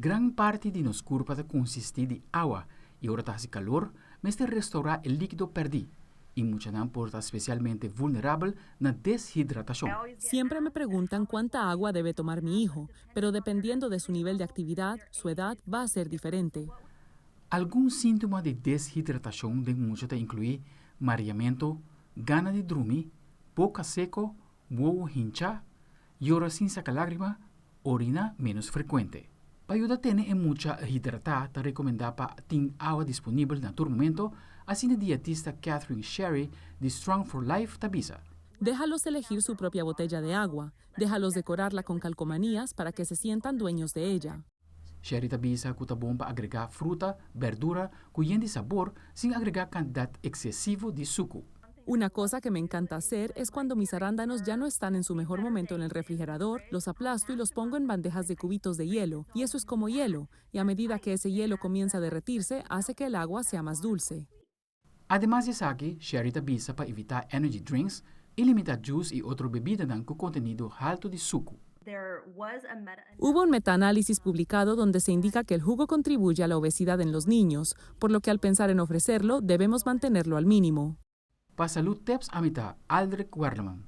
Gran parte de nos curva consiste de agua y ahora hace calor, mas restaurar el líquido perdido. Y mucha nan porta especialmente vulnerable a deshidratación. Siempre me preguntan cuánta agua debe tomar mi hijo, pero dependiendo de su nivel de actividad, su edad va a ser diferente. Algún síntoma de deshidratación de mucho te incluye mareamiento, gana de dormir, boca seco, huevo hincha, llora sin sacar lágrima, orina menos frecuente. Para ayudar a tener mucha hidratada, te recomendamos para tener agua disponible en todo momento, así la dietista Catherine Sherry de Strong for Life te avisa. Déjalos elegir su propia botella de agua, déjalos decorarla con calcomanías para que se sientan dueños de ella. Sherry te avisa que está bom para agregar fruta, verdura, cuyen de sabor sin agregar cantidad excesiva de suco. Una cosa que me encanta hacer es cuando mis arándanos ya no están en su mejor momento en el refrigerador, los aplasto y los pongo en bandejas de cubitos de hielo, y eso es como hielo, y a medida que ese hielo comienza a derretirse, hace que el agua sea más dulce. Además de saque, Sherry te avisa para evitar energy drinks y limitar juice y otras bebidas con contenido alto de suco. Hubo un metaanálisis publicado donde se indica que el jugo contribuye a la obesidad en los niños, por lo que al pensar en ofrecerlo, debemos mantenerlo al mínimo. Para salud tips a mitad, Aldrich Werleman.